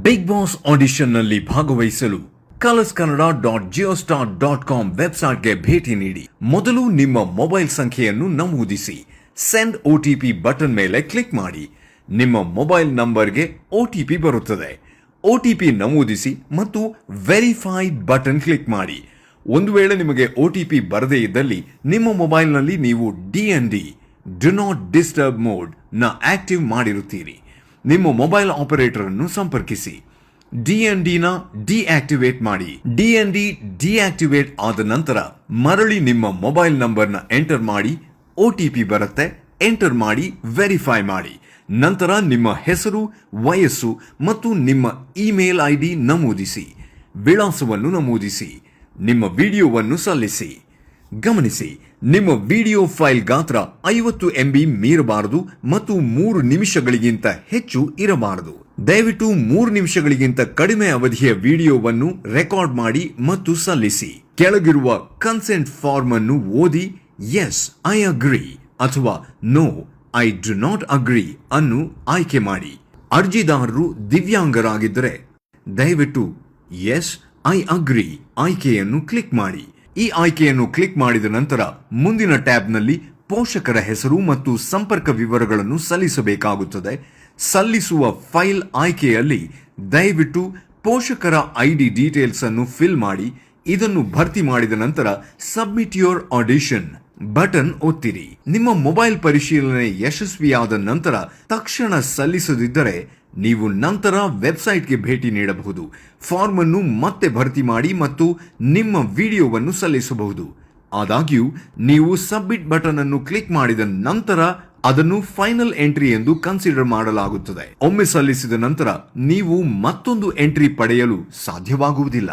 Big boss ಆಡಿಷನ್ನಲ್ಲಿ ಭಾಗವಹಿಸಲು colorskannada.geostar.com ವೆಬ್ಸೈಟ್ಗೆ ಭೇಟಿ ನೀಡಿ. ಮೊದಲು ನಿಮ್ಮ ಮೊಬೈಲ್ ಸಂಖ್ಯೆಯನ್ನು ನಮೂದಿಸಿ. ಸೆಂಡ್ OTP ಬಟನ್ ಮೇಲೆ ಕ್ಲಿಕ್ ಮಾಡಿ. ನಿಮ್ಮ ಮೊಬೈಲ್ ನಂಬರ್ಗೆ OTP ಬರುತ್ತದೆ. OTP ನಮೂದಿಸಿ ಮತ್ತು ವೆರಿಫೈಡ್ ಬಟನ್ ಕ್ಲಿಕ್ ಮಾಡಿ. ಒಂದು ವೇಳೆ ನಿಮಗೆ OTP ಬರದೇ ಇದ್ದಲ್ಲಿ ನಿಮ್ಮ ಮೊಬೈಲ್ನಲ್ಲಿ ನೀವು DND do not disturb mode ನ ಆಕ್ಟಿವ್ ಮಾಡಿರುತ್ತೀರಿ. ನಿಮ್ಮ ಮೊಬೈಲ್ ಆಪರೇಟರ್ ಅನ್ನು ಸಂಪರ್ಕಿಸಿ. DND ನ ಡಿಆಕ್ಟಿವೇಟ್ ಮಾಡಿ. DND ಡಿಆಕ್ಟಿವೇಟ್ ಆದ ನಂತರ ಮರಳಿ ನಿಮ್ಮ ಮೊಬೈಲ್ ನಂಬರ್ನ ಎಂಟರ್ ಮಾಡಿ. OTP ಬರುತ್ತೆ, ಎಂಟರ್ ಮಾಡಿ, ವೆರಿಫೈ ಮಾಡಿ. ನಂತರ ನಿಮ್ಮ ಹೆಸರು, ವಯಸ್ಸು ಮತ್ತು ನಿಮ್ಮ ಇಮೇಲ್ ID ನಮೂದಿಸಿ. ವಿಳಾಸವನ್ನು ನಮೂದಿಸಿ. ನಿಮ್ಮ ವಿಡಿಯೋವನ್ನು ಸಲ್ಲಿಸಿ. ಗಮನಿಸಿ, ನಿಮ್ಮ ವಿಡಿಯೋ ಫೈಲ್ ಗಾತ್ರ 50 MB ಮೀರಬಾರದು ಮತ್ತು 3 ನಿಮಿಷಗಳಿಗಿಂತ ಹೆಚ್ಚು ಇರಬಾರದು. ದಯವಿಟ್ಟು 3 ನಿಮಿಷಗಳಿಗಿಂತ ಕಡಿಮೆ ಅವಧಿಯ ವಿಡಿಯೋವನ್ನು ರೆಕಾರ್ಡ್ ಮಾಡಿ ಮತ್ತು ಸಲ್ಲಿಸಿ. ಕೆಳಗಿರುವ ಕನ್ಸೆಂಟ್ ಫಾರ್ಮ್ ಅನ್ನು ಓದಿ ಎಸ್ ಐ ಅಗ್ರಿ ಅಥವಾ no I do not agree ಅನ್ನು ಆಯ್ಕೆ ಮಾಡಿ. ಅರ್ಜಿದಾರರು ದಿವ್ಯಾಂಗರಾಗಿದ್ದರೆ ದಯವಿಟ್ಟು ಎಸ್ ಐ ಅಗ್ರಿ ಆಯ್ಕೆಯನ್ನು ಕ್ಲಿಕ್ ಮಾಡಿ. ಈ ಆಯ್ಕೆಯನ್ನು ಕ್ಲಿಕ್ ಮಾಡಿದ ನಂತರ ಮುಂದಿನ ಟ್ಯಾಬ್ನಲ್ಲಿ ಪೋಷಕರ ಹೆಸರು ಮತ್ತು ಸಂಪರ್ಕ ವಿವರಗಳನ್ನು ಸಲ್ಲಿಸಬೇಕಾಗುತ್ತದೆ. ಸಲ್ಲಿಸುವ ಫೈಲ್ ಆಯ್ಕೆಯಲ್ಲಿ ದಯವಿಟ್ಟು ಪೋಷಕರ ID ಡೀಟೇಲ್ಸ್ ಅನ್ನು ಫಿಲ್ ಮಾಡಿ. ಇದನ್ನು ಭರ್ತಿ ಮಾಡಿದ ನಂತರ ಸಬ್ಮಿಟ್ ಯೋರ್ ಆಡಿಷನ್ ಬಟನ್ ಒತ್ತಿರಿ. ನಿಮ್ಮ ಮೊಬೈಲ್ ಪರಿಶೀಲನೆ ಯಶಸ್ವಿಯಾದ ನಂತರ ತಕ್ಷಣ ಸಲ್ಲಿಸದಿದ್ದರೆ ನೀವು ನಂತರ ವೆಬ್ಸೈಟ್ಗೆ ಭೇಟಿ ನೀಡಬಹುದು. ಫಾರ್ಮ್ ಅನ್ನು ಮತ್ತೆ ಭರ್ತಿ ಮಾಡಿ ಮತ್ತು ನಿಮ್ಮ ವಿಡಿಯೋವನ್ನು ಸಲ್ಲಿಸಬಹುದು. ಆದಾಗ್ಯೂ ನೀವು ಸಬ್ಮಿಟ್ ಬಟನ್ ಅನ್ನು ಕ್ಲಿಕ್ ಮಾಡಿದ ನಂತರ ಅದನ್ನು ಫೈನಲ್ ಎಂಟ್ರಿ ಎಂದು ಕನ್ಸಿಡರ್ ಮಾಡಲಾಗುತ್ತದೆ. ಒಮ್ಮೆ ಸಲ್ಲಿಸಿದ ನಂತರ ನೀವು ಮತ್ತೊಂದು ಎಂಟ್ರಿ ಪಡೆಯಲು ಸಾಧ್ಯವಾಗುವುದಿಲ್ಲ.